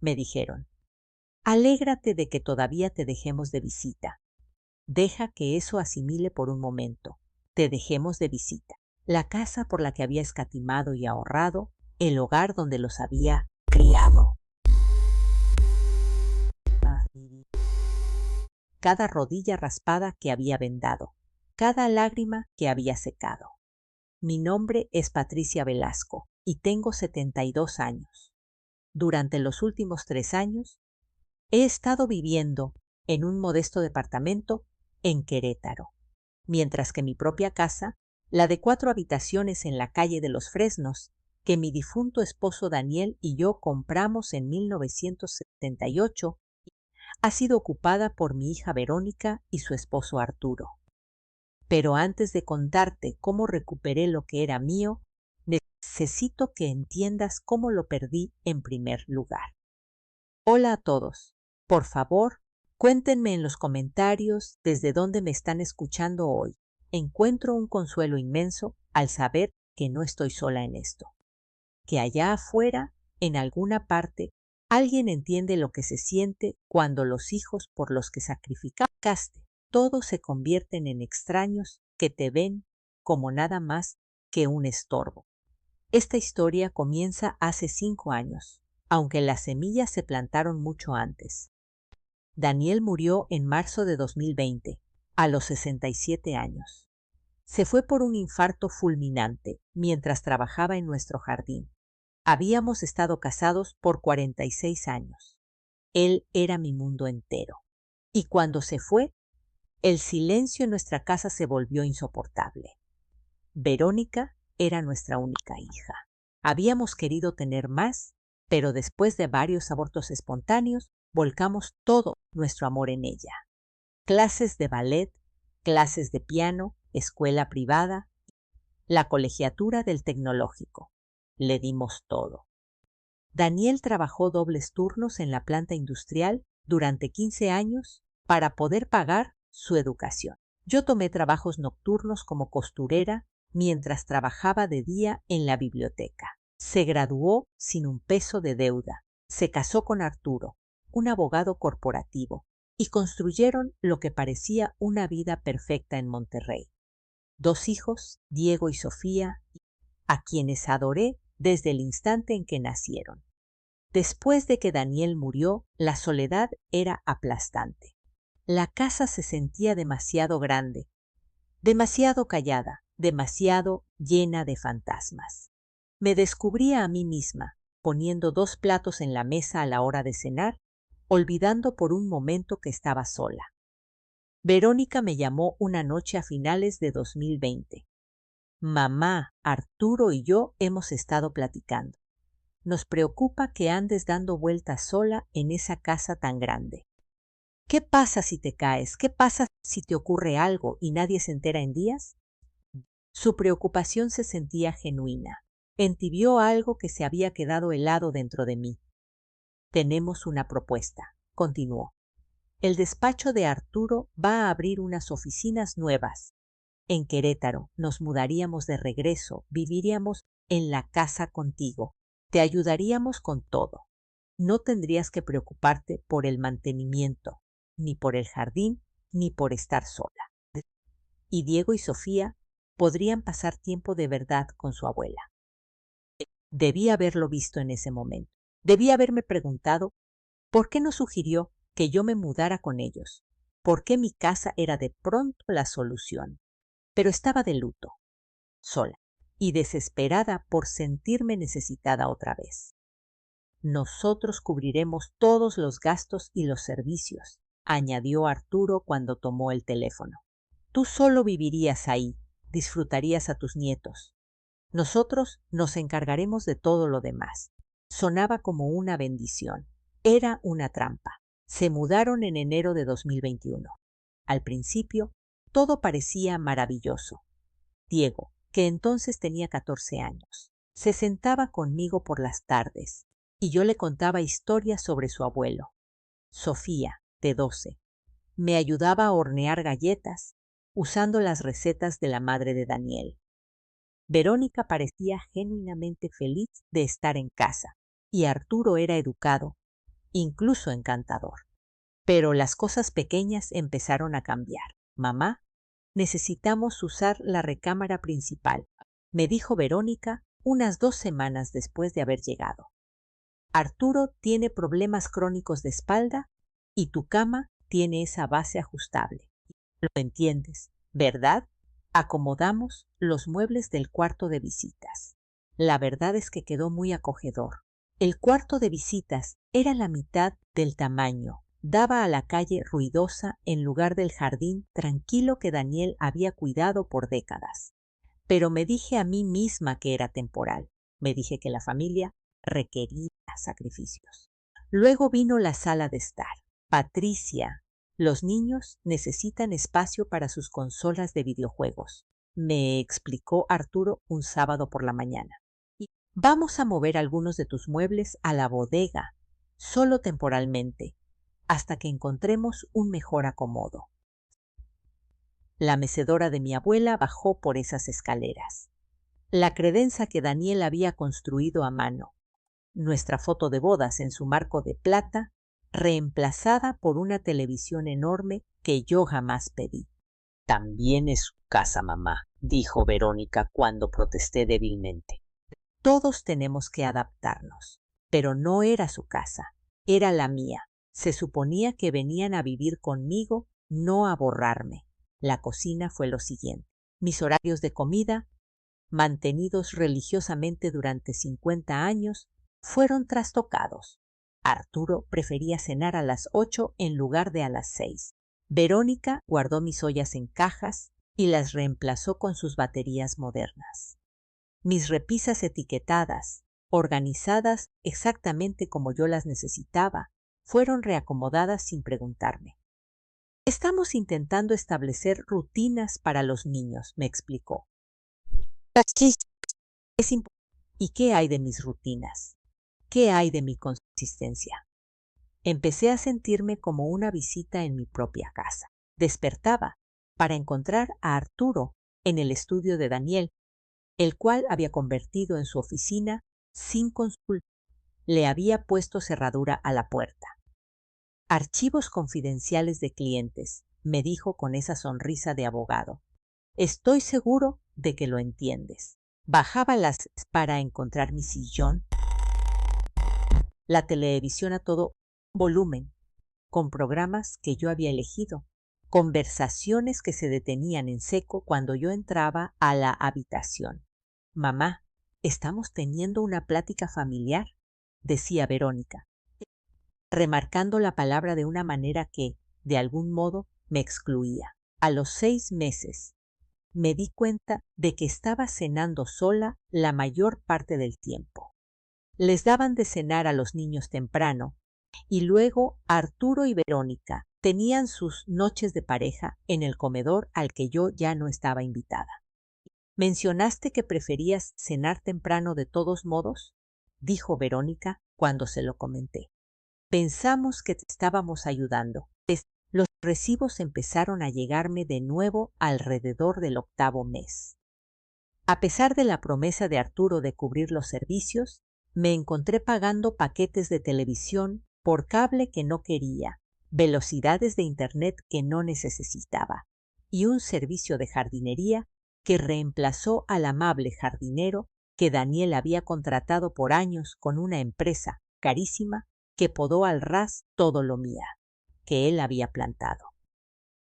me dijeron. Alégrate de que todavía te dejemos de visita. Deja que eso asimile por un momento. Te dejemos de visita. La casa por la que había escatimado y ahorrado, el hogar donde los había criado. Cada rodilla raspada que había vendado, cada lágrima que había secado. Mi nombre es Patricia Velasco y tengo 72 años. Durante los últimos 3 años, he estado viviendo en un modesto departamento en Querétaro, mientras que mi propia casa, la de 4 habitaciones en la calle de los Fresnos, que mi difunto esposo Daniel y yo compramos en 1978, ha sido ocupada por mi hija Verónica y su esposo Arturo. Pero antes de contarte cómo recuperé lo que era mío, necesito que entiendas cómo lo perdí en primer lugar. Hola a todos. Por favor, cuéntenme en los comentarios desde dónde me están escuchando hoy. Encuentro un consuelo inmenso al saber que no estoy sola en esto. Que allá afuera, en alguna parte, alguien entiende lo que se siente cuando los hijos por los que sacrificaste, todos se convierten en extraños que te ven como nada más que un estorbo. Esta historia comienza hace 5 años, aunque las semillas se plantaron mucho antes. Daniel murió en marzo de 2020, a los 67 años. Se fue por un infarto fulminante mientras trabajaba en nuestro jardín. Habíamos estado casados por 46 años. Él era mi mundo entero. Y cuando se fue, el silencio en nuestra casa se volvió insoportable. Verónica era nuestra única hija. Habíamos querido tener más, pero después de varios abortos espontáneos, volcamos todo nuestro amor en ella. Clases de ballet, clases de piano, escuela privada, la colegiatura del tecnológico. Le dimos todo. Daniel trabajó dobles turnos en la planta industrial durante 15 años para poder pagar su educación. Yo tomé trabajos nocturnos como costurera mientras trabajaba de día en la biblioteca. Se graduó sin un peso de deuda. Se casó con Arturo, un abogado corporativo, y construyeron lo que parecía una vida perfecta en Monterrey. 2 hijos, Diego y Sofía, a quienes adoré desde el instante en que nacieron. Después de que Daniel murió, la soledad era aplastante. La casa se sentía demasiado grande, demasiado callada, demasiado llena de fantasmas. Me descubría a mí misma, poniendo 2 platos en la mesa a la hora de cenar, olvidando por un momento que estaba sola. Verónica me llamó una noche a finales de 2020. Mamá, Arturo y yo hemos estado platicando. Nos preocupa que andes dando vueltas sola en esa casa tan grande. ¿Qué pasa si te caes? ¿Qué pasa si te ocurre algo y nadie se entera en días? Su preocupación se sentía genuina. Entibió algo que se había quedado helado dentro de mí. Tenemos una propuesta, continuó. El despacho de Arturo va a abrir unas oficinas nuevas. En Querétaro nos mudaríamos de regreso, viviríamos en la casa contigo. Te ayudaríamos con todo. No tendrías que preocuparte por el mantenimiento, ni por el jardín, ni por estar sola. Y Diego y Sofía podrían pasar tiempo de verdad con su abuela. Debí haberlo visto en ese momento. Debí haberme preguntado por qué no sugirió que yo me mudara con ellos, por qué mi casa era de pronto la solución. Pero estaba de luto, sola y desesperada por sentirme necesitada otra vez. Nosotros cubriremos todos los gastos y los servicios, añadió Arturo cuando tomó el teléfono. Tú solo vivirías ahí, disfrutarías a tus nietos. Nosotros nos encargaremos de todo lo demás. Sonaba como una bendición. Era una trampa. Se mudaron en enero de 2021. Al principio, todo parecía maravilloso. Diego, que entonces tenía 14 años, se sentaba conmigo por las tardes y yo le contaba historias sobre su abuelo. Sofía, de 12, me ayudaba a hornear galletas usando las recetas de la madre de Daniel. Verónica parecía genuinamente feliz de estar en casa y Arturo era educado, incluso encantador. Pero las cosas pequeñas empezaron a cambiar. Mamá, necesitamos usar la recámara principal, me dijo Verónica unas 2 semanas después de haber llegado. Arturo tiene problemas crónicos de espalda y tu cama tiene esa base ajustable. Lo entiendes, ¿verdad? Acomodamos los muebles del cuarto de visitas. La verdad es que quedó muy acogedor. El cuarto de visitas era la mitad del tamaño. Daba a la calle ruidosa en lugar del jardín tranquilo que Daniel había cuidado por décadas. Pero me dije a mí misma que era temporal. Me dije que la familia requería sacrificios. Luego vino la sala de estar. Patricia, los niños necesitan espacio para sus consolas de videojuegos, me explicó Arturo un sábado por la mañana. Y vamos a mover algunos de tus muebles a la bodega, solo temporalmente, hasta que encontremos un mejor acomodo. La mecedora de mi abuela bajó por esas escaleras. La credenza que Daniel había construido a mano. Nuestra foto de bodas en su marco de plata, reemplazada por una televisión enorme que yo jamás pedí. También es su casa, mamá, dijo Verónica cuando protesté débilmente. Todos tenemos que adaptarnos, pero no era su casa, era la mía. Se suponía que venían a vivir conmigo, no a borrarme. La cocina fue lo siguiente. Mis horarios de comida, mantenidos religiosamente durante 50 años, fueron trastocados. Arturo prefería cenar a las 8 en lugar de a las 6. Verónica guardó mis ollas en cajas y las reemplazó con sus baterías modernas. Mis repisas etiquetadas, organizadas exactamente como yo las necesitaba, fueron reacomodadas sin preguntarme. Estamos intentando establecer rutinas para los niños, me explicó. ¿Y qué hay de mis rutinas? ¿Qué hay de mi consistencia? Empecé a sentirme como una visita en mi propia casa. Despertaba para encontrar a Arturo en el estudio de Daniel, el cual había convertido en su oficina sin consulta. Le había puesto cerradura a la puerta. Archivos confidenciales de clientes, me dijo con esa sonrisa de abogado. Estoy seguro de que lo entiendes. Bajaba las para encontrar mi sillón, la televisión a todo volumen, con programas que yo había elegido, conversaciones que se detenían en seco cuando yo entraba a la habitación. Mamá, ¿estamos teniendo una plática familiar?, decía Verónica, remarcando la palabra de una manera que, de algún modo, me excluía. A los 6 meses, me di cuenta de que estaba cenando sola la mayor parte del tiempo. Les daban de cenar a los niños temprano y luego Arturo y Verónica tenían sus noches de pareja en el comedor al que yo ya no estaba invitada. ¿Mencionaste que preferías cenar temprano de todos modos?, dijo Verónica cuando se lo comenté. Pensamos que te estábamos ayudando. Los recibos empezaron a llegarme de nuevo alrededor del 8º mes. A pesar de la promesa de Arturo de cubrir los servicios, me encontré pagando paquetes de televisión por cable que no quería, velocidades de internet que no necesitaba y un servicio de jardinería que reemplazó al amable jardinero que Daniel había contratado por años con una empresa carísima que podó al ras todo lo mía, que él había plantado.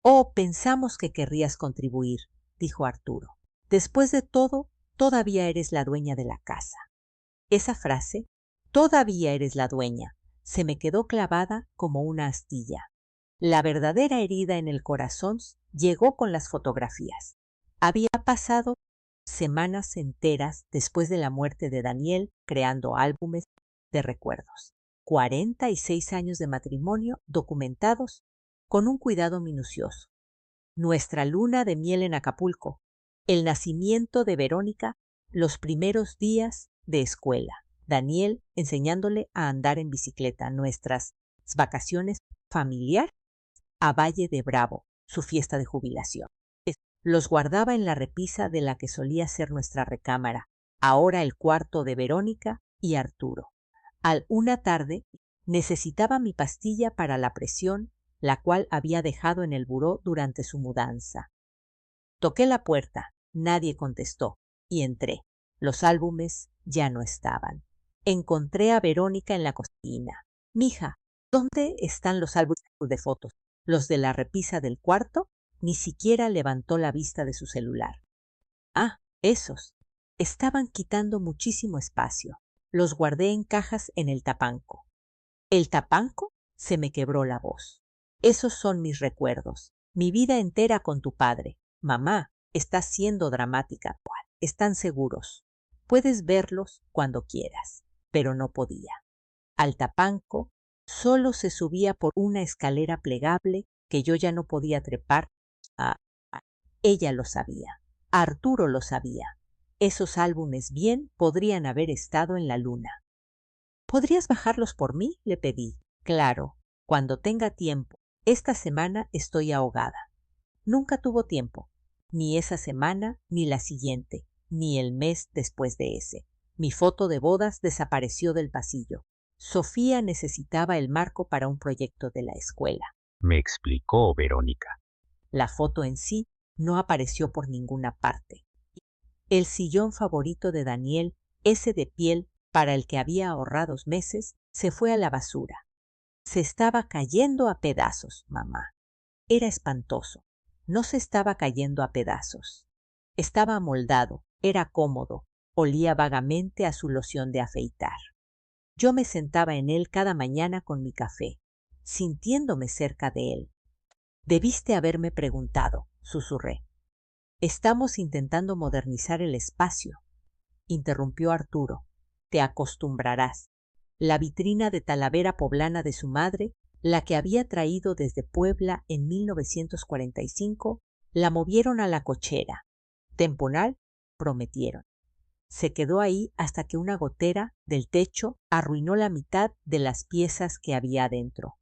Oh, pensamos que querrías contribuir, dijo Arturo. Después de todo, todavía eres la dueña de la casa. Esa frase, todavía eres la dueña, se me quedó clavada como una astilla. La verdadera herida en el corazón llegó con las fotografías. Había pasado semanas enteras después de la muerte de Daniel creando álbumes de recuerdos. 46 años de matrimonio documentados con un cuidado minucioso. Nuestra luna de miel en Acapulco, el nacimiento de Verónica, los primeros días de escuela, Daniel enseñándole a andar en bicicleta, nuestras vacaciones familiares a Valle de Bravo, su fiesta de jubilación. Los guardaba en la repisa de la que solía ser nuestra recámara, ahora el cuarto de Verónica y Arturo. Una tarde Necesitaba mi pastilla para la presión, la cual había dejado en el buró durante su mudanza. Toqué la puerta, nadie contestó, y entré. Los álbumes ya no estaban. Encontré a Verónica en la cocina. Mija, ¿dónde están los álbumes de fotos? ¿Los de la repisa del cuarto? Ni siquiera levantó la vista de su celular. Ah, esos. Estaban quitando muchísimo espacio. Los guardé en cajas en el tapanco. ¿El tapanco? Se me quebró la voz. Esos son mis recuerdos. Mi vida entera con tu padre. Mamá, estás siendo dramática. Están seguros. Puedes verlos cuando quieras. Pero no podía. Al tapanco solo se subía por una escalera plegable que yo ya no podía trepar. Ah, ella lo sabía. Arturo lo sabía. Esos álbumes bien podrían haber estado en la luna. ¿Podrías bajarlos por mí?, le pedí. Claro, cuando tenga tiempo. Esta semana estoy ahogada. Nunca tuvo tiempo. Ni esa semana, ni la siguiente, ni el mes después de ese. Mi foto de bodas desapareció del pasillo. Sofía necesitaba el marco para un proyecto de la escuela. Me explicó Verónica. La foto en sí no apareció por ninguna parte. El sillón favorito de Daniel, ese de piel para el que había ahorrado meses, se fue a la basura. Se estaba cayendo a pedazos, mamá. Era espantoso. No se estaba cayendo a pedazos. Estaba amoldado, era cómodo, olía vagamente a su loción de afeitar. Yo me sentaba en él cada mañana con mi café, sintiéndome cerca de él. Debiste haberme preguntado, susurré. Estamos intentando modernizar el espacio, interrumpió Arturo. Te acostumbrarás. La vitrina de Talavera poblana de su madre, la que había traído desde Puebla en 1945, la movieron a la cochera. Temporal, prometieron. Se quedó ahí hasta que una gotera del techo arruinó la mitad de las piezas que había adentro.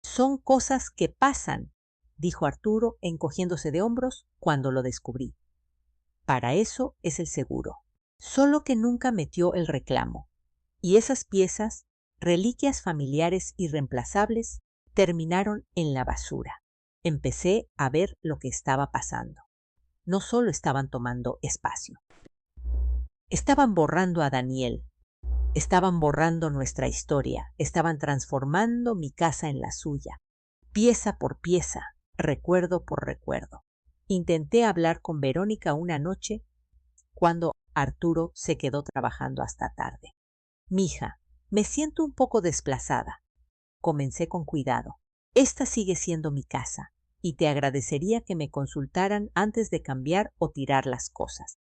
Son cosas que pasan, dijo Arturo, encogiéndose de hombros cuando lo descubrí. Para eso es el seguro. Solo que nunca metió el reclamo. Y esas piezas, reliquias familiares irreemplazables, terminaron en la basura. Empecé a ver lo que estaba pasando. No solo estaban tomando espacio. Estaban borrando a Daniel. Estaban borrando nuestra historia. Estaban transformando mi casa en la suya. Pieza por pieza, recuerdo por recuerdo. Intenté hablar con Verónica una noche cuando Arturo se quedó trabajando hasta tarde. Mija, me siento un poco desplazada. Comencé con cuidado. Esta sigue siendo mi casa, y te agradecería que me consultaran antes de cambiar o tirar las cosas.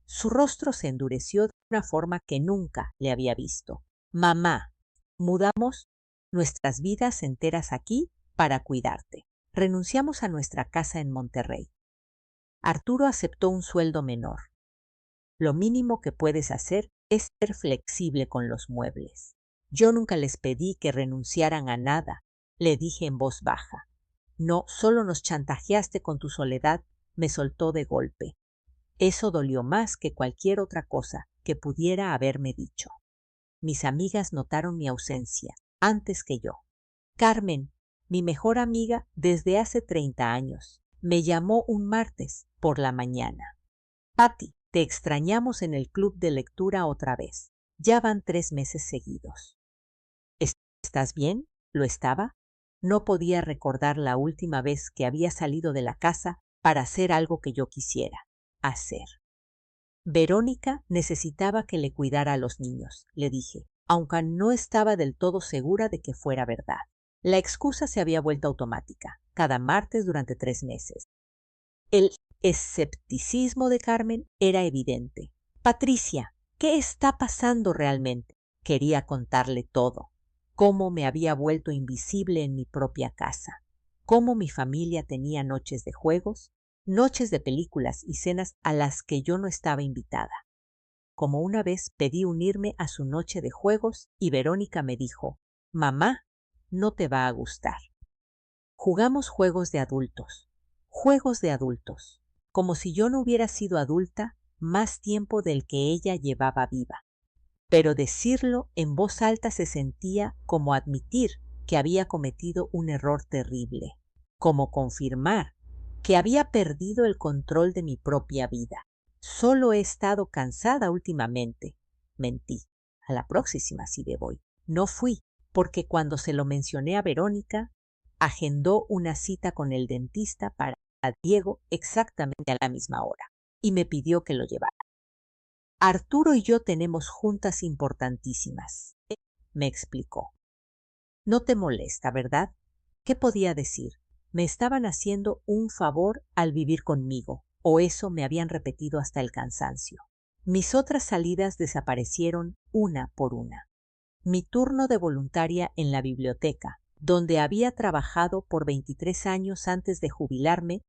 Su rostro se endureció de una forma que nunca le había visto. Mamá, mudamos nuestras vidas enteras aquí para cuidarte. Renunciamos a nuestra casa en Monterrey. Arturo aceptó un sueldo menor. Lo mínimo que puedes hacer es ser flexible con los muebles. Yo nunca les pedí que renunciaran a nada, le dije en voz baja. No, solo nos chantajeaste con tu soledad, me soltó de golpe. Eso dolió más que cualquier otra cosa que pudiera haberme dicho. Mis amigas notaron mi ausencia, antes que yo. Carmen, mi mejor amiga desde hace 30 años, me llamó un martes por la mañana. Patty, te extrañamos en el club de lectura otra vez. Ya van 3 meses seguidos. ¿Estás bien? ¿Lo estaba? No podía recordar la última vez que había salido de la casa para hacer algo que yo quisiera hacer. Verónica necesitaba que le cuidara a los niños, le dije, aunque no estaba del todo segura de que fuera verdad. La excusa se había vuelto automática, cada martes durante 3 meses. El escepticismo de Carmen era evidente. Patricia, ¿qué está pasando realmente? Quería contarle todo. Cómo me había vuelto invisible en mi propia casa. Cómo mi familia tenía noches de juegos, noches de películas y cenas a las que yo no estaba invitada. Como una vez pedí unirme a su noche de juegos y Verónica me dijo, «Mamá, no te va a gustar». Jugamos juegos de adultos, como si yo no hubiera sido adulta más tiempo del que ella llevaba viva. pero decirlo en voz alta se sentía como admitir que había cometido un error terrible, como confirmar que había perdido el control de mi propia vida. Solo he estado cansada últimamente. Mentí. A la próxima sí me voy. No fui, porque cuando se lo mencioné a Verónica, agendó una cita con el dentista para Diego exactamente a la misma hora y me pidió que lo llevara. Arturo y yo tenemos juntas importantísimas, me explicó. No te molesta, ¿verdad? ¿Qué podía decir? Me estaban haciendo un favor al vivir conmigo, o eso me habían repetido hasta el cansancio. Mis otras salidas desaparecieron una por una. Mi turno de voluntaria en la biblioteca, donde había trabajado por 23 años antes de jubilarme,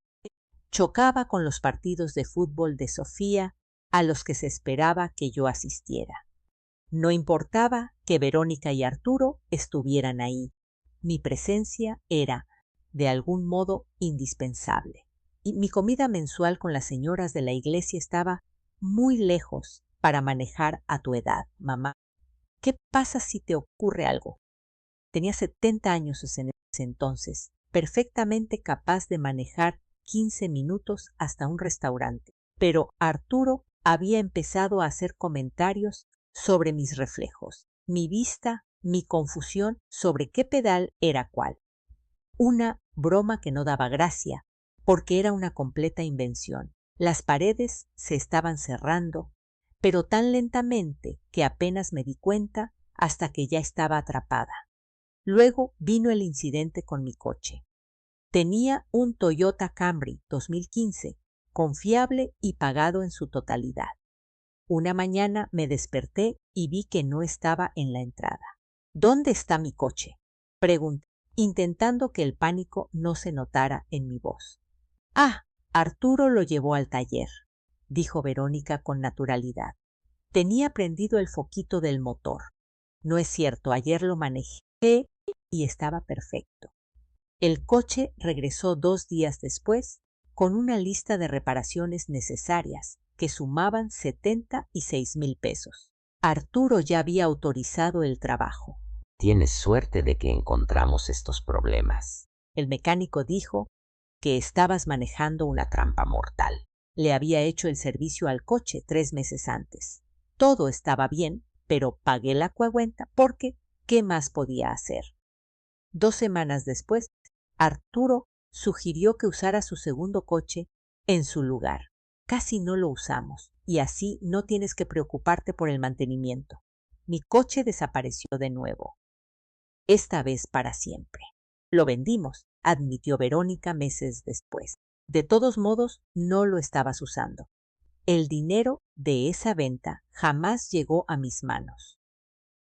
chocaba con los partidos de fútbol de Sofía a los que se esperaba que yo asistiera. No importaba que Verónica y Arturo estuvieran ahí. Mi presencia era, de algún modo, indispensable. Y mi comida mensual con las señoras de la iglesia estaba muy lejos para manejar a tu edad, mamá. ¿Qué pasa si te ocurre algo? Tenía 70 años en ese entonces, perfectamente capaz de manejar 15 minutos hasta un restaurante. Pero Arturo había empezado a hacer comentarios sobre mis reflejos, mi vista, mi confusión sobre qué pedal era cuál. Una broma que no daba gracia, porque era una completa invención. Las paredes se estaban cerrando, pero tan lentamente que apenas me di cuenta hasta que ya estaba atrapada. Luego vino el incidente con mi coche. Tenía un Toyota Camry 2015, confiable y pagado en su totalidad. Una mañana me desperté y vi que no estaba en la entrada. ¿Dónde está mi coche?, pregunté, intentando que el pánico no se notara en mi voz. Ah, Arturo lo llevó al taller, dijo Verónica con naturalidad. Tenía prendido el foquito del motor. No es cierto, ayer lo manejé y estaba perfecto. El coche regresó 2 días después con una lista de reparaciones necesarias que sumaban 76,000 pesos. Arturo ya había autorizado el trabajo. Tienes suerte de que encontramos estos problemas. El mecánico dijo que estabas manejando una trampa mortal. Le había hecho el servicio al coche 3 meses antes. Todo estaba bien, pero pagué la cuenta porque ¿qué más podía hacer? 2 semanas después, Arturo sugirió que usara su segundo coche en su lugar. Casi no lo usamos y así no tienes que preocuparte por el mantenimiento. Mi coche desapareció de nuevo, esta vez para siempre. Lo vendimos, admitió Verónica meses después. De todos modos, no lo estabas usando. El dinero de esa venta jamás llegó a mis manos.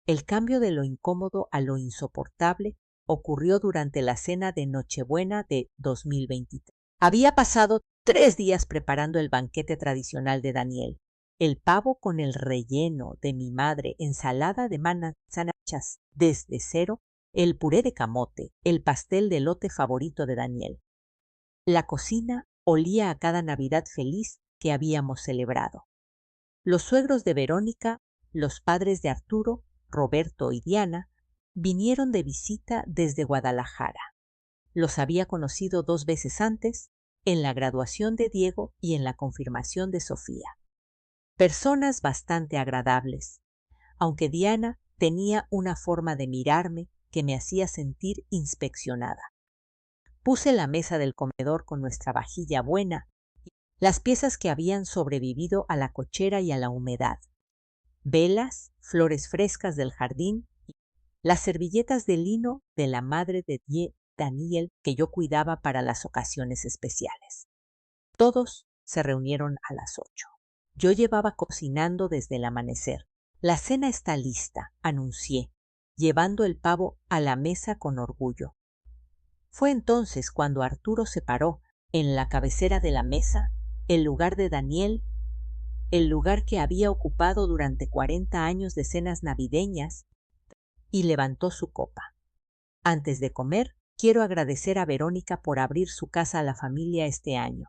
El cambio de lo incómodo a lo insoportable ocurrió durante la cena de Nochebuena de 2023. Había pasado 3 días preparando el banquete tradicional de Daniel. El pavo con el relleno de mi madre, ensalada de manzanas desde cero, el puré de camote, el pastel de elote favorito de Daniel. La cocina olía a cada Navidad feliz que habíamos celebrado. Los suegros de Verónica, los padres de Arturo, Roberto y Diana, vinieron de visita desde Guadalajara. Los había conocido 2 veces antes, en la graduación de Diego y en la confirmación de Sofía. Personas bastante agradables, aunque Diana tenía una forma de mirarme que me hacía sentir inspeccionada. Puse la mesa del comedor con nuestra vajilla buena, las piezas que habían sobrevivido a la cochera y a la humedad, velas, flores frescas del jardín, las servilletas de lino de la madre de Daniel que yo cuidaba para las ocasiones especiales. Todos se reunieron a las 8. Yo llevaba cocinando desde el amanecer. La cena está lista, anuncié, llevando el pavo a la mesa con orgullo. Fue entonces cuando Arturo se paró en la cabecera de la mesa, el lugar de Daniel, el lugar que había ocupado durante 40 años de cenas navideñas, y levantó su copa. Antes de comer, quiero agradecer a Verónica por abrir su casa a la familia este año.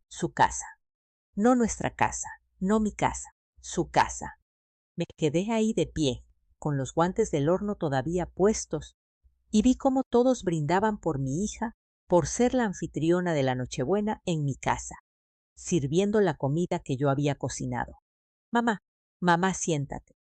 Su casa. No nuestra casa, no mi casa, su casa. Me quedé ahí de pie, con los guantes del horno todavía puestos, y vi cómo todos brindaban por mi hija por ser la anfitriona de la Nochebuena en mi casa, sirviendo la comida que yo había cocinado. Mamá, mamá, siéntate,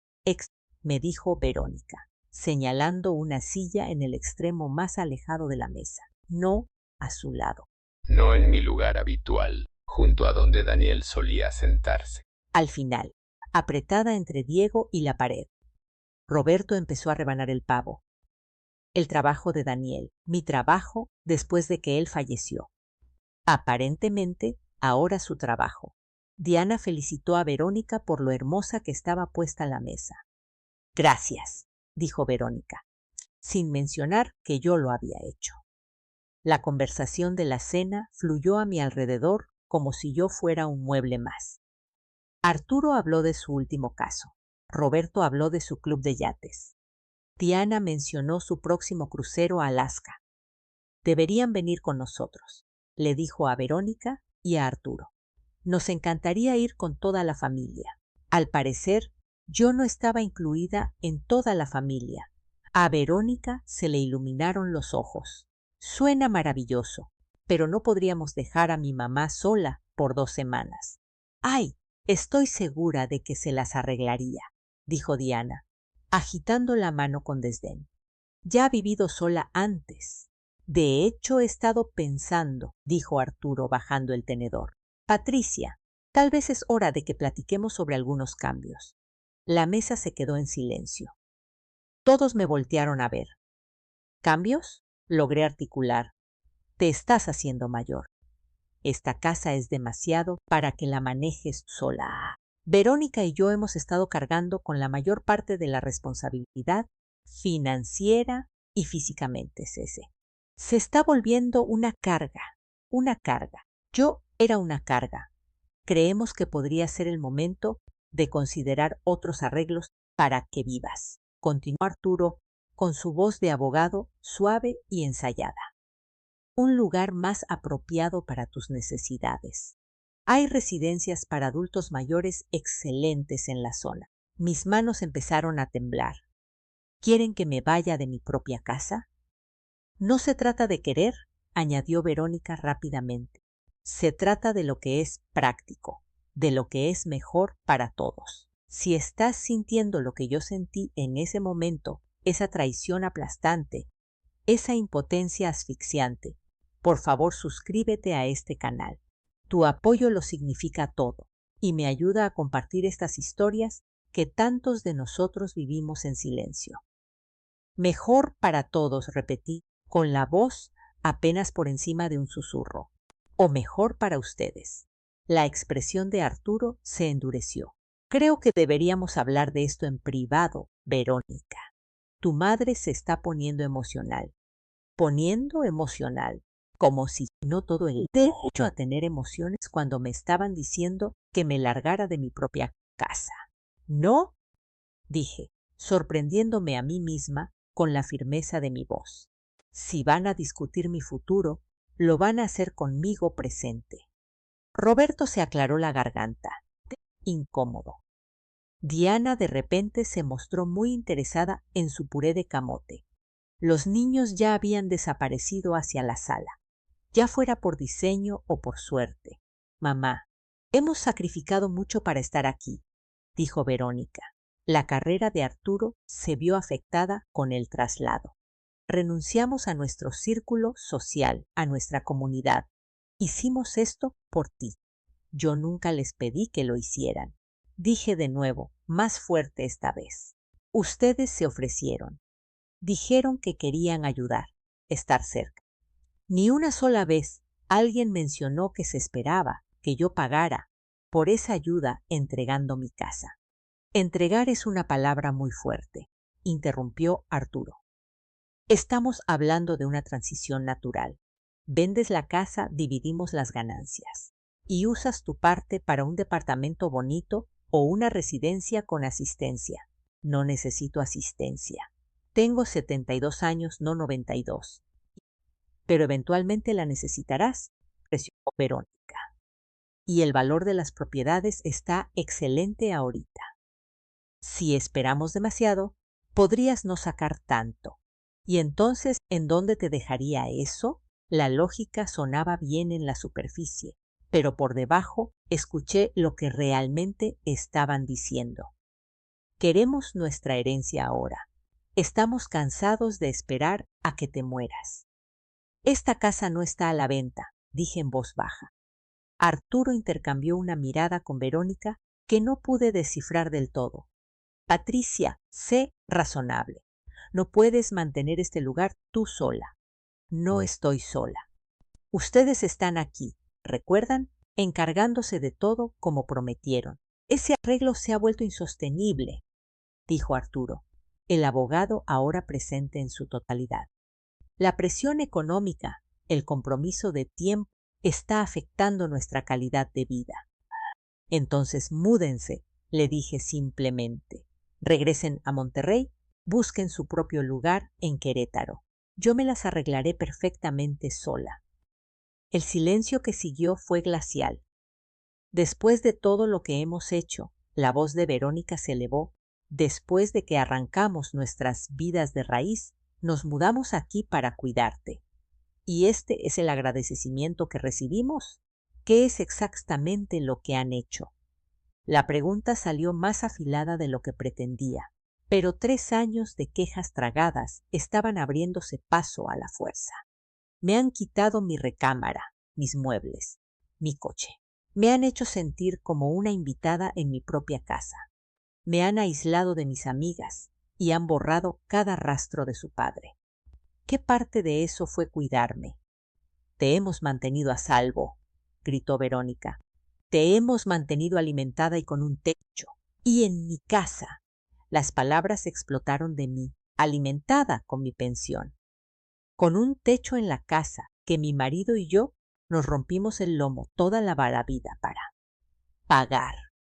me dijo Verónica, señalando una silla en el extremo más alejado de la mesa, no a su lado. No en mi lugar habitual, junto a donde Daniel solía sentarse. Al final, apretada entre Diego y la pared, Roberto empezó a rebanar el pavo. El trabajo de Daniel, mi trabajo después de que él falleció. Aparentemente, ahora su trabajo. Diana felicitó a Verónica por lo hermosa que estaba puesta la mesa. Gracias, dijo Verónica, sin mencionar que yo lo había hecho. La conversación de la cena fluyó a mi alrededor como si yo fuera un mueble más. Arturo habló de su último caso. Roberto habló de su club de yates. Diana mencionó su próximo crucero a Alaska. Deberían venir con nosotros, le dijo a Verónica y a Arturo. Nos encantaría ir con toda la familia. Al parecer, yo no estaba incluida en toda la familia. A Verónica se le iluminaron los ojos. Suena maravilloso, pero no podríamos dejar a mi mamá sola por 2 semanas. ¡Ay! Estoy segura de que se las arreglaría, dijo Diana, agitando la mano con desdén. Ya ha vivido sola antes. De hecho, he estado pensando, dijo Arturo bajando el tenedor. Patricia, tal vez es hora de que platiquemos sobre algunos cambios. La mesa se quedó en silencio. Todos me voltearon a ver. ¿Cambios? Logré articular. Te estás haciendo mayor. Esta casa es demasiado para que la manejes sola. Verónica y yo hemos estado cargando con la mayor parte de la responsabilidad financiera y físicamente, Cece. Se está volviendo una carga, una carga. Yo era una carga. Creemos que podría ser el momento de considerar otros arreglos para que vivas. Continuó Arturo con su voz de abogado suave y ensayada. Un lugar más apropiado para tus necesidades. Hay residencias para adultos mayores excelentes en la zona. Mis manos empezaron a temblar. ¿Quieren que me vaya de mi propia casa? No se trata de querer, añadió Verónica rápidamente. Se trata de lo que es práctico, de lo que es mejor para todos. Si estás sintiendo lo que yo sentí en ese momento, esa traición aplastante, esa impotencia asfixiante, por favor suscríbete a este canal. Tu apoyo lo significa todo y me ayuda a compartir estas historias que tantos de nosotros vivimos en silencio. Mejor para todos, repetí, con la voz apenas por encima de un susurro. O mejor para ustedes. La expresión de Arturo se endureció. Creo que deberíamos hablar de esto en privado, Verónica. Tu madre se está poniendo emocional. Poniendo emocional. Como si no todo el derecho a tener emociones cuando me estaban diciendo que me largara de mi propia casa. ¿No? Dije, sorprendiéndome a mí misma con la firmeza de mi voz. Si van a discutir mi futuro, lo van a hacer conmigo presente. Roberto se aclaró la garganta, incómodo. Diana de repente se mostró muy interesada en su puré de camote. Los niños ya habían desaparecido hacia la sala, ya fuera por diseño o por suerte. Mamá, hemos sacrificado mucho para estar aquí, dijo Verónica. La carrera de Arturo se vio afectada con el traslado. Renunciamos a nuestro círculo social, a nuestra comunidad. Hicimos esto por ti. Yo nunca les pedí que lo hicieran. Dije de nuevo, más fuerte esta vez. Ustedes se ofrecieron. Dijeron que querían ayudar, estar cerca. Ni una sola vez alguien mencionó que se esperaba que yo pagara por esa ayuda entregando mi casa. Entregar es una palabra muy fuerte, interrumpió Arturo. Estamos hablando de una transición natural. Vendes la casa, dividimos las ganancias. Y usas tu parte para un departamento bonito o una residencia con asistencia. No necesito asistencia. Tengo 72 años, no 92. Pero eventualmente la necesitarás, presionó Verónica. Y el valor de las propiedades está excelente ahorita. Si esperamos demasiado, podrías no sacar tanto. ¿Y entonces en dónde te dejaría eso? La lógica sonaba bien en la superficie, pero por debajo escuché lo que realmente estaban diciendo. Queremos nuestra herencia ahora. Estamos cansados de esperar a que te mueras. Esta casa no está a la venta, dije en voz baja. Arturo intercambió una mirada con Verónica que no pude descifrar del todo. Patricia, sé razonable. No puedes mantener este lugar tú sola. No estoy sola. Ustedes están aquí, ¿recuerdan? Encargándose de todo como prometieron. Ese arreglo se ha vuelto insostenible, dijo Arturo, el abogado ahora presente en su totalidad. La presión económica, el compromiso de tiempo, está afectando nuestra calidad de vida. Entonces múdense, le dije simplemente. Regresen a Monterrey, busquen su propio lugar en Querétaro. Yo me las arreglaré perfectamente sola. El silencio que siguió fue glacial. Después de todo lo que hemos hecho, la voz de Verónica se elevó. Después de que arrancamos nuestras vidas de raíz, nos mudamos aquí para cuidarte. ¿Y este es el agradecimiento que recibimos? ¿Qué es exactamente lo que han hecho? La pregunta salió más afilada de lo que pretendía, pero 3 años de quejas tragadas estaban abriéndose paso a la fuerza. Me han quitado mi recámara, mis muebles, mi coche. Me han hecho sentir como una invitada en mi propia casa. Me han aislado de mis amigas y han borrado cada rastro de su padre. ¿Qué parte de eso fue cuidarme? Te hemos mantenido a salvo, gritó Verónica. Te hemos mantenido alimentada y con un techo. Y en mi casa. Las palabras explotaron de mí, alimentada con mi pensión. Con un techo en la casa que mi marido y yo nos rompimos el lomo toda la vida para pagar.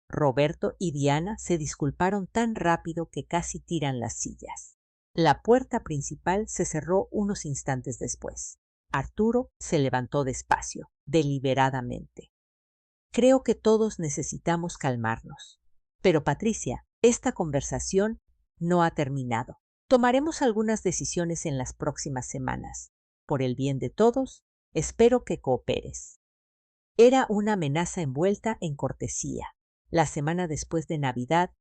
Roberto y Diana se disculparon tan rápido que casi tiran las sillas. La puerta principal se cerró unos instantes después. Arturo se levantó despacio, deliberadamente. Creo que todos necesitamos calmarnos. Pero Patricia, esta conversación no ha terminado. Tomaremos algunas decisiones en las próximas semanas. Por el bien de todos, espero que cooperes. Era una amenaza envuelta en cortesía. La semana después de Navidad,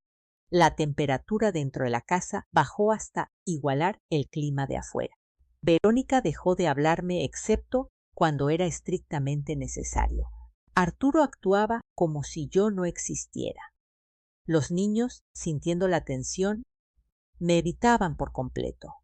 la temperatura dentro de la casa bajó hasta igualar el clima de afuera. Verónica dejó de hablarme excepto cuando era estrictamente necesario. Arturo actuaba como si yo no existiera. Los niños, sintiendo la tensión, me evitaban por completo.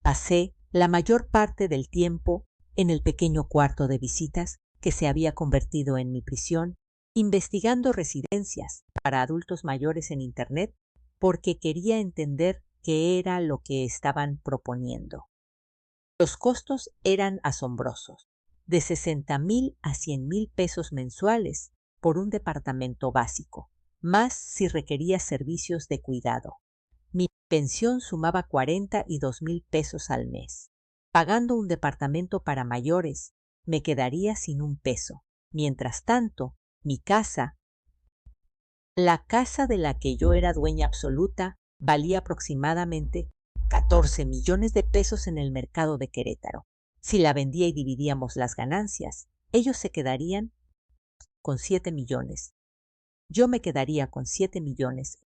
Pasé la mayor parte del tiempo en el pequeño cuarto de visitas que se había convertido en mi prisión, investigando residencias para adultos mayores en Internet porque quería entender qué era lo que estaban proponiendo. Los costos eran asombrosos, de 60,000 a 100,000 pesos mensuales por un departamento básico, más si requería servicios de cuidado. Mi pensión sumaba 42,000 pesos al mes. Pagando un departamento para mayores, me quedaría sin un peso. Mientras tanto, mi casa, la casa de la que yo era dueña absoluta, valía aproximadamente 14 millones de pesos en el mercado de Querétaro. Si la vendía y dividíamos las ganancias, ellos se quedarían con 7 millones. Yo me quedaría con 7 millones.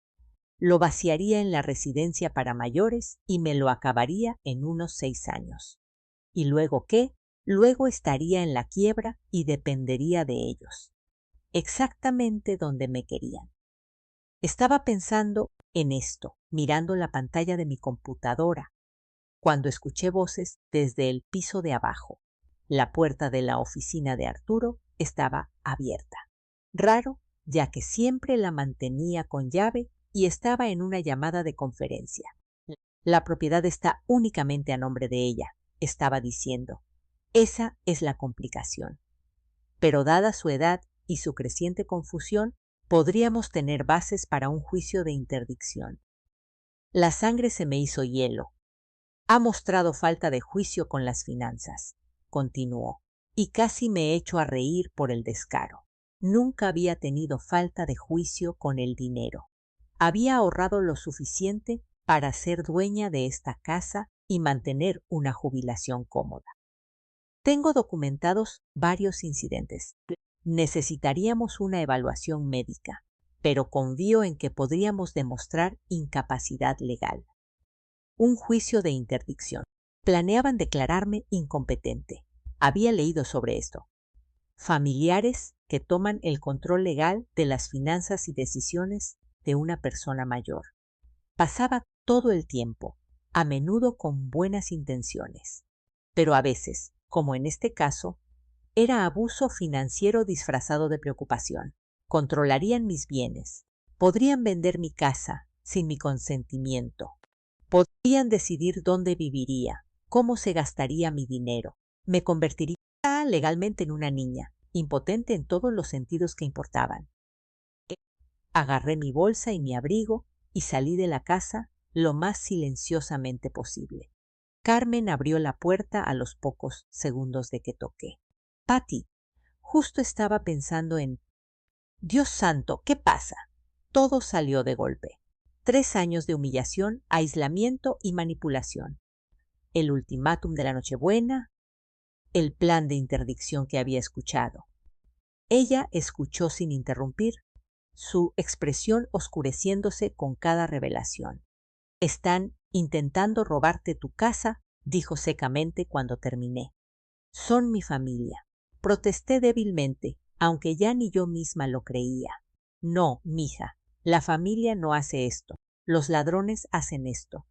Lo vaciaría en la residencia para mayores y me lo acabaría en unos 6 años. ¿Y luego qué? Luego estaría en la quiebra y dependería de ellos. Exactamente donde me querían. Estaba pensando en esto, mirando la pantalla de mi computadora, cuando escuché voces desde el piso de abajo. La puerta de la oficina de Arturo estaba abierta. Raro, ya que siempre la mantenía con llave y estaba en una llamada de conferencia. La propiedad está únicamente a nombre de ella, estaba diciendo. Esa es la complicación. Pero dada su edad y su creciente confusión, podríamos tener bases para un juicio de interdicción. La sangre se me hizo hielo. Ha mostrado falta de juicio con las finanzas, continuó, y casi me echo a reír por el descaro. Nunca había tenido falta de juicio con el dinero. Había ahorrado lo suficiente para ser dueña de esta casa y mantener una jubilación cómoda. Tengo documentados varios incidentes. Necesitaríamos una evaluación médica, pero confío en que podríamos demostrar incapacidad legal. Un juicio de interdicción. Planeaban declararme incompetente. Había leído sobre esto. Familiares que toman el control legal de las finanzas y decisiones de una persona mayor. Pasaba todo el tiempo, a menudo con buenas intenciones, pero a veces, como en este caso, era abuso financiero disfrazado de preocupación. Controlarían mis bienes, podrían vender mi casa sin mi consentimiento, podrían decidir dónde viviría, cómo se gastaría mi dinero, me convertiría legalmente en una niña, impotente en todos los sentidos que importaban. Agarré mi bolsa y mi abrigo y salí de la casa lo más silenciosamente posible. Carmen abrió la puerta a los pocos segundos de que toqué. Patty, justo estaba pensando en... Dios santo, ¿qué pasa? Todo salió de golpe. 3 años de humillación, aislamiento y manipulación. El ultimátum de la Nochebuena, el plan de interdicción que había escuchado. Ella escuchó sin interrumpir, su expresión oscureciéndose con cada revelación. Están intentando robarte tu casa, dijo secamente cuando terminé. Son mi familia. Protesté débilmente, aunque ya ni yo misma lo creía. No, mija, la familia no hace esto. Los ladrones hacen esto.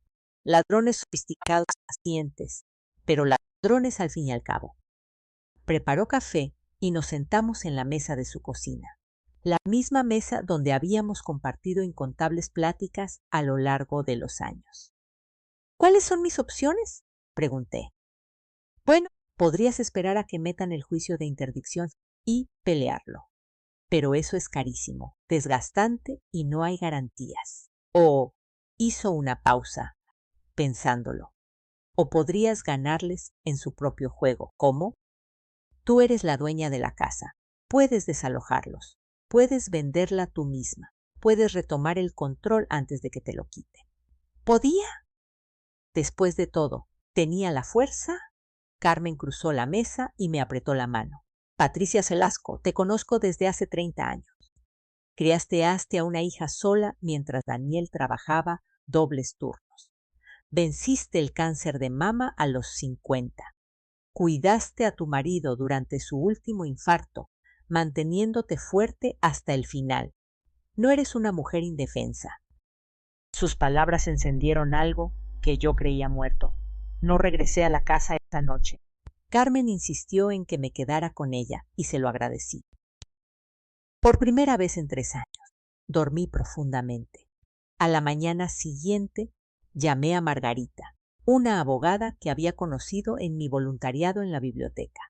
Ladrones sofisticados, pacientes, pero ladrones al fin y al cabo. Preparó café y nos sentamos en la mesa de su cocina. La misma mesa donde habíamos compartido incontables pláticas a lo largo de los años. ¿Cuáles son mis opciones?, pregunté. Bueno, podrías esperar a que metan el juicio de interdicción y pelearlo. Pero eso es carísimo, desgastante y no hay garantías. O hizo una pausa, pensándolo. O podrías ganarles en su propio juego. ¿Cómo? Tú eres la dueña de la casa. Puedes desalojarlos. Puedes venderla tú misma. Puedes retomar el control antes de que te lo quiten. ¿Podía? Después de todo, ¿tenía la fuerza? Carmen cruzó la mesa y me apretó la mano. Patricia Velasco, te conozco desde hace 30 años. Criaste a una hija sola mientras Daniel trabajaba dobles turnos. Venciste el cáncer de mama a los 50. Cuidaste a tu marido durante su último infarto, manteniéndote fuerte hasta el final. No eres una mujer indefensa. Sus palabras encendieron algo que yo creía muerto. No regresé a la casa esa noche. Carmen insistió en que me quedara con ella y se lo agradecí. Por primera vez en 3 años, dormí profundamente. A la mañana siguiente llamé a Margarita, una abogada que había conocido en mi voluntariado en la biblioteca.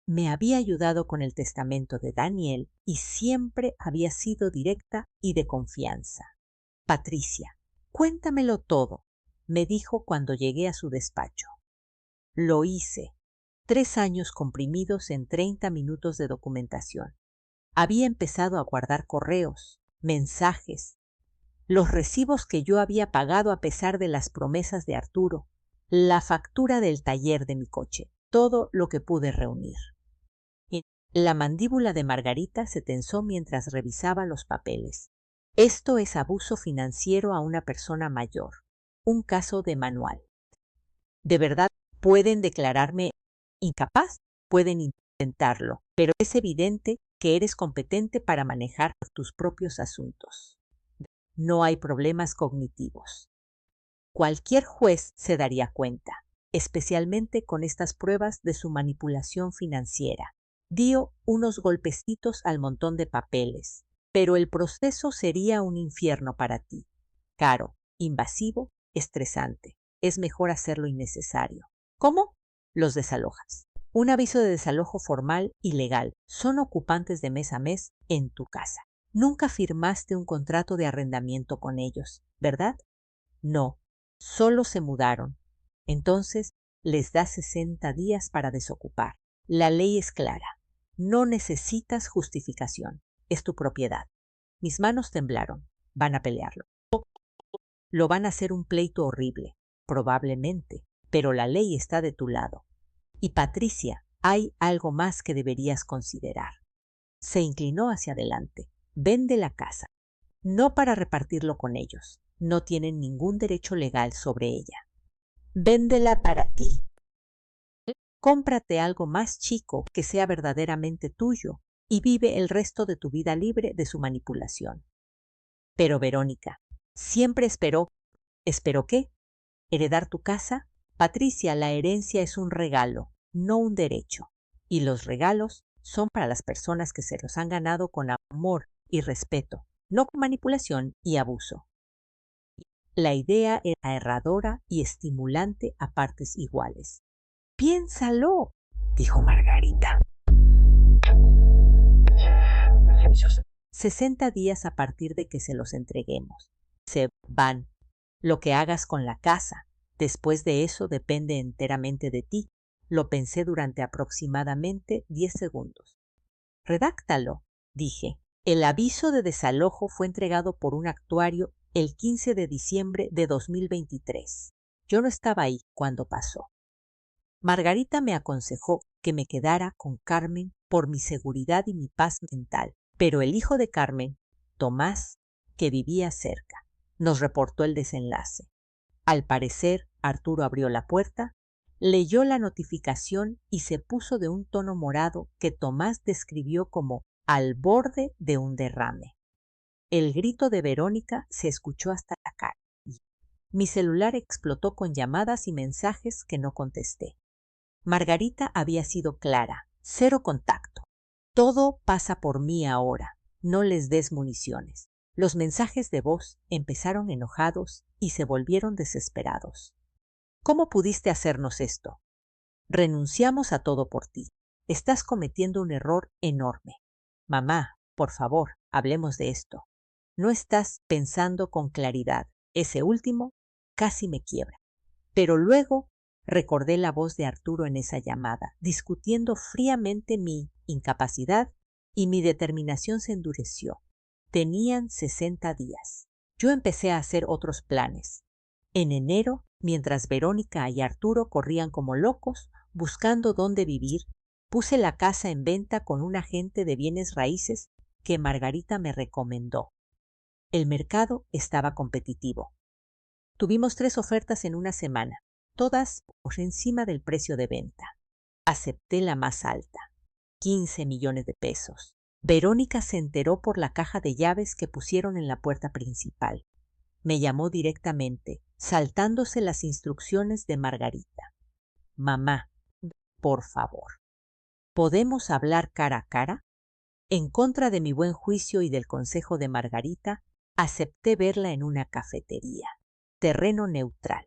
Me había ayudado con el testamento de Daniel y siempre había sido directa y de confianza. Patricia, cuéntamelo todo, me dijo cuando llegué a su despacho. Lo hice. 3 años comprimidos en 30 minutos de documentación. Había empezado a guardar correos, mensajes, los recibos que yo había pagado a pesar de las promesas de Arturo, la factura del taller de mi coche, todo lo que pude reunir. La mandíbula de Margarita se tensó mientras revisaba los papeles. Esto es abuso financiero a una persona mayor, un caso de manual. ¿De verdad pueden declararme incapaz? Pueden intentarlo, pero es evidente que eres competente para manejar tus propios asuntos. No hay problemas cognitivos. Cualquier juez se daría cuenta, especialmente con estas pruebas de su manipulación financiera. Dio unos golpecitos al montón de papeles, pero el proceso sería un infierno para ti. Caro, invasivo, estresante. Es mejor hacerlo innecesario. ¿Cómo? Los desalojas. Un aviso de desalojo formal y legal. Son ocupantes de mes a mes en tu casa. Nunca firmaste un contrato de arrendamiento con ellos, ¿verdad? No, solo se mudaron. Entonces les das 60 días para desocupar. La ley es clara. No necesitas justificación. Es tu propiedad. Mis manos temblaron. van a pelearlo. Lo van a hacer un pleito horrible, probablemente, pero la ley está de tu lado. Y Patricia, hay algo más que deberías considerar. Se inclinó hacia adelante. Vende la casa. No para repartirlo con ellos. No tienen ningún derecho legal sobre ella. Véndela para ti. Cómprate algo más chico que sea verdaderamente tuyo y vive el resto de tu vida libre de su manipulación. Pero Verónica, siempre esperó. ¿Esperó qué? ¿Heredar tu casa? Patricia, la herencia es un regalo, no un derecho. Y los regalos son para las personas que se los han ganado con amor y respeto, no con manipulación y abuso. La idea era erradora y estimulante a partes iguales. «Piénsalo», dijo Margarita. 60 días a partir de que se los entreguemos. Se van. Lo que hagas con la casa. Después de eso depende enteramente de ti. Lo pensé durante aproximadamente 10 segundos. «Redáctalo», dije. El aviso de desalojo fue entregado por un actuario el 15 de diciembre de 2023. Yo no estaba ahí cuando pasó. Margarita me aconsejó que me quedara con Carmen por mi seguridad y mi paz mental, pero el hijo de Carmen, Tomás, que vivía cerca, nos reportó el desenlace. Al parecer, Arturo abrió la puerta, leyó la notificación y se puso de un tono morado que Tomás describió como al borde de un derrame. El grito de Verónica se escuchó hasta la calle. Mi celular explotó con llamadas y mensajes que no contesté. Margarita había sido clara: cero contacto. Todo pasa por mí ahora. No les des municiones. Los mensajes de voz empezaron enojados y se volvieron desesperados. ¿Cómo pudiste hacernos esto? Renunciamos a todo por ti. Estás cometiendo un error enorme. Mamá, por favor, hablemos de esto. No estás pensando con claridad. Ese último casi me quiebra. Pero luego recordé la voz de Arturo en esa llamada, discutiendo fríamente mi incapacidad, y mi determinación se endureció. Tenían 60 días. Yo empecé a hacer otros planes. En enero, mientras Verónica y Arturo corrían como locos buscando dónde vivir, puse la casa en venta con un agente de bienes raíces que Margarita me recomendó. El mercado estaba competitivo. Tuvimos 3 ofertas en una semana, todas por encima del precio de venta. Acepté la más alta, 15 millones de pesos. Verónica se enteró por la caja de llaves que pusieron en la puerta principal. Me llamó directamente, saltándose las instrucciones de Margarita. «Mamá, por favor, ¿podemos hablar cara a cara?» En contra de mi buen juicio y del consejo de Margarita, acepté verla en una cafetería. Terreno neutral.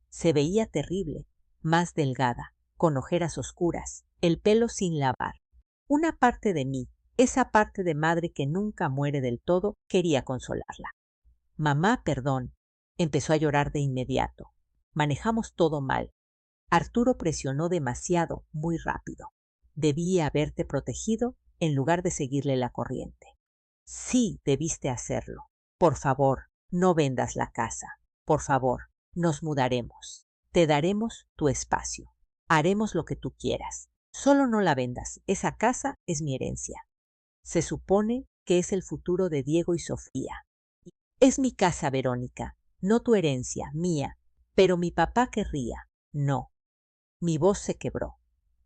Se veía terrible, más delgada, con ojeras oscuras, el pelo sin lavar. Una parte de mí, esa parte de madre que nunca muere del todo, quería consolarla. «Mamá, perdón». Empezó a llorar de inmediato. Manejamos todo mal. Arturo presionó demasiado, muy rápido. Debía haberte protegido en lugar de seguirle la corriente. Sí, debiste hacerlo. Por favor, no vendas la casa. Por favor, nos mudaremos. Te daremos tu espacio. Haremos lo que tú quieras. Solo no la vendas. Esa casa es mi herencia. Se supone que es el futuro de Diego y Sofía. Es mi casa, Verónica, no tu herencia, mía. Pero mi papá querría. No. Mi voz se quebró.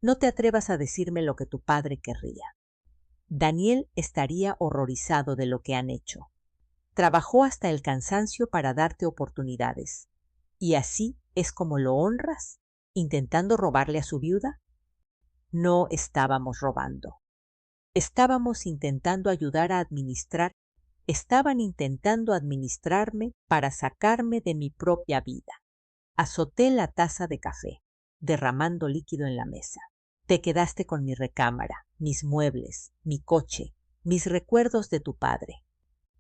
No te atrevas a decirme lo que tu padre querría. Daniel estaría horrorizado de lo que han hecho. Trabajó hasta el cansancio para darte oportunidades. ¿Y así es como lo honras? ¿Intentando robarle a su viuda? No estábamos robando. Estábamos intentando ayudar a administrar. Estaban intentando administrarme para sacarme de mi propia vida. Azoté la taza de café, derramando líquido en la mesa. Te quedaste con mi recámara, mis muebles, mi coche, mis recuerdos de tu padre.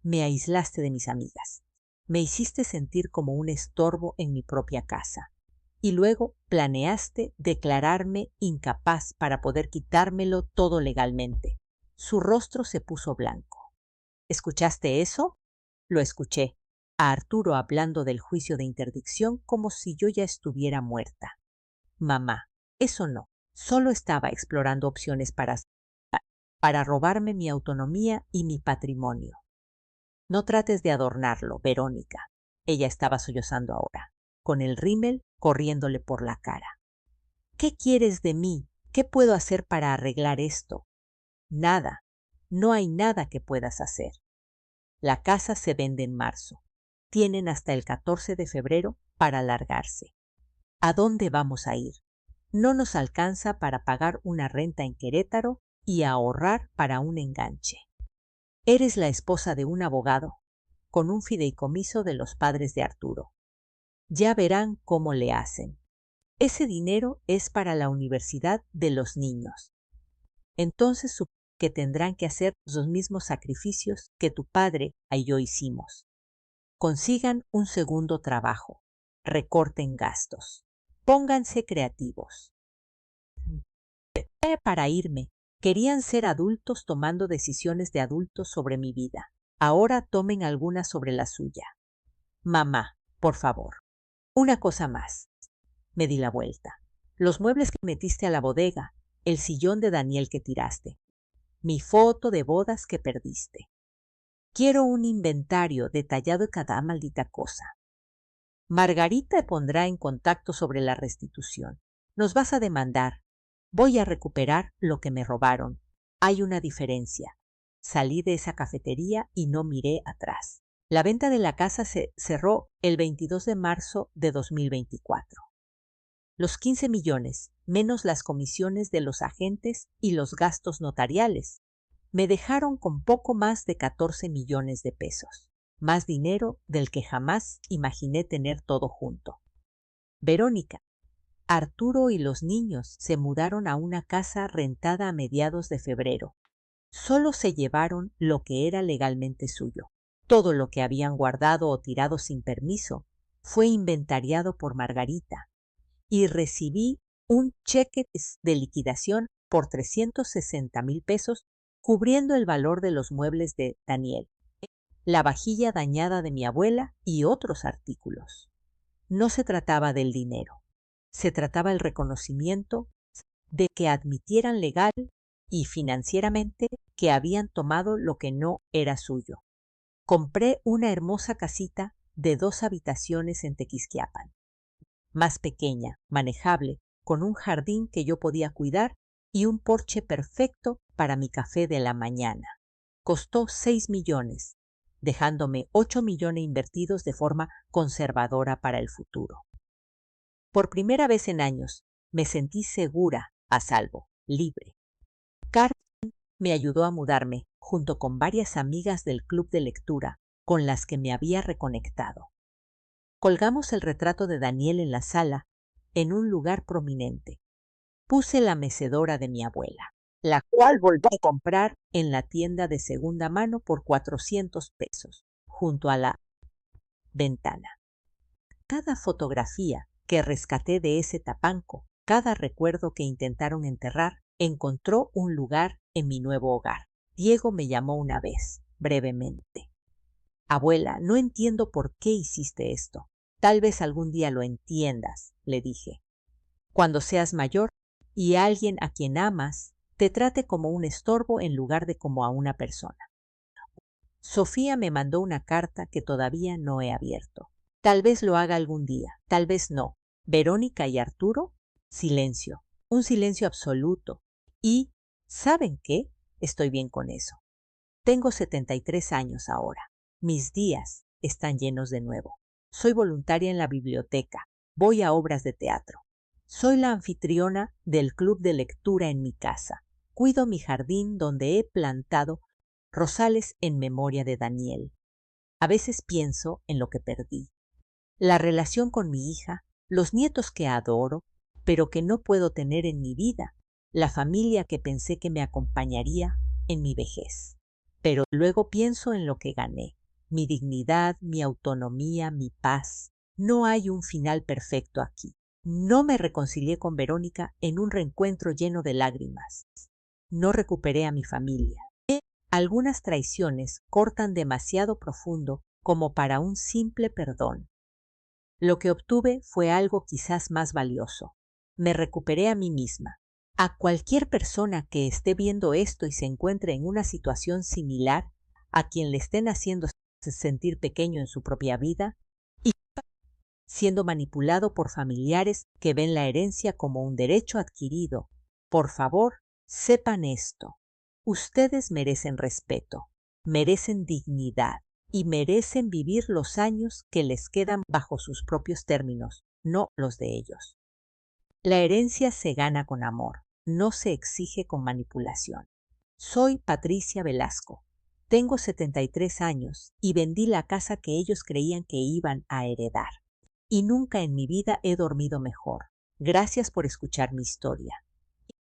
Me aislaste de mis amigas. Me hiciste sentir como un estorbo en mi propia casa. Y luego planeaste declararme incapaz para poder quitármelo todo legalmente. Su rostro se puso blanco. ¿Escuchaste eso? Lo escuché, a Arturo hablando del juicio de interdicción como si yo ya estuviera muerta. Mamá, eso no. Solo estaba explorando opciones para robarme mi autonomía y mi patrimonio. No trates de adornarlo, Verónica. Ella estaba sollozando ahora, con el rímel corriéndole por la cara. ¿Qué quieres de mí? ¿Qué puedo hacer para arreglar esto? Nada. No hay nada que puedas hacer. La casa se vende en marzo. Tienen hasta el 14 de febrero para largarse. ¿A dónde vamos a ir? No nos alcanza para pagar una renta en Querétaro y ahorrar para un enganche. Eres la esposa de un abogado, con un fideicomiso de los padres de Arturo. Ya verán cómo le hacen. Ese dinero es para la universidad de los niños. Entonces supongo que tendrán que hacer los mismos sacrificios que tu padre y yo hicimos. Consigan un segundo trabajo. Recorten gastos. Pónganse creativos. Para irme. Querían ser adultos tomando decisiones de adultos sobre mi vida. Ahora tomen alguna sobre la suya. Mamá, por favor. Una cosa más. Me di la vuelta. Los muebles que metiste a la bodega, el sillón de Daniel que tiraste, mi foto de bodas que perdiste. Quiero un inventario detallado de cada maldita cosa. Margarita te pondrá en contacto sobre la restitución. Nos vas a demandar. Voy a recuperar lo que me robaron. Hay una diferencia. Salí de esa cafetería y no miré atrás. La venta de la casa se cerró el 22 de marzo de 2024. Los 15 millones, menos las comisiones de los agentes y los gastos notariales, me dejaron con poco más de 14 millones de pesos. Más dinero del que jamás imaginé tener todo junto. Verónica, Arturo y los niños se mudaron a una casa rentada a mediados de febrero. Solo se llevaron lo que era legalmente suyo. Todo lo que habían guardado o tirado sin permiso fue inventariado por Margarita y recibí un cheque de liquidación por 360,000 pesos cubriendo el valor de los muebles de Daniel, la vajilla dañada de mi abuela y otros artículos. No se trataba del dinero. Se trataba el reconocimiento de que admitieran legal y financieramente que habían tomado lo que no era suyo. Compré una hermosa casita de 2 habitaciones en Tequisquiapan, más pequeña, manejable, con un jardín que yo podía cuidar y un porche perfecto para mi café de la mañana. Costó 6 millones, dejándome 8 millones invertidos de forma conservadora para el futuro. Por primera vez en años, me sentí segura, a salvo, libre. Carmen me ayudó a mudarme, junto con varias amigas del club de lectura, con las que me había reconectado. Colgamos el retrato de Daniel en la sala, en un lugar prominente. Puse la mecedora de mi abuela, la cual volví a comprar en la tienda de segunda mano por 400 pesos, junto a la ventana. Cada fotografía que rescaté de ese tapanco, cada recuerdo que intentaron enterrar, encontró un lugar en mi nuevo hogar. Diego me llamó una vez, brevemente. Abuela, no entiendo por qué hiciste esto. Tal vez algún día lo entiendas, le dije. Cuando seas mayor y alguien a quien amas te trate como un estorbo en lugar de como a una persona. Sofía me mandó una carta que todavía no he abierto. Tal vez lo haga algún día, tal vez no. Verónica y Arturo, silencio, un silencio absoluto. Y, ¿saben qué? Estoy bien con eso. Tengo 73 años ahora. Mis días están llenos de nuevo. Soy voluntaria en la biblioteca. Voy a obras de teatro. Soy la anfitriona del club de lectura en mi casa. Cuido mi jardín donde he plantado rosales en memoria de Daniel. A veces pienso en lo que perdí. La relación con mi hija, los nietos que adoro, pero que no puedo tener en mi vida, la familia que pensé que me acompañaría en mi vejez. Pero luego pienso en lo que gané, mi dignidad, mi autonomía, mi paz. No hay un final perfecto aquí. No me reconcilié con Verónica en un reencuentro lleno de lágrimas. No recuperé a mi familia. Algunas traiciones cortan demasiado profundo como para un simple perdón. Lo que obtuve fue algo quizás más valioso. Me recuperé a mí misma. A cualquier persona que esté viendo esto y se encuentre en una situación similar, a quien le estén haciendo sentir pequeño en su propia vida y siendo manipulado por familiares que ven la herencia como un derecho adquirido, por favor, sepan esto. Ustedes merecen respeto, merecen dignidad y merecen vivir los años que les quedan bajo sus propios términos, no los de ellos. La herencia se gana con amor, no se exige con manipulación. Soy Patricia Velasco. Tengo 73 años y vendí la casa que ellos creían que iban a heredar. Y nunca en mi vida he dormido mejor. Gracias por escuchar mi historia.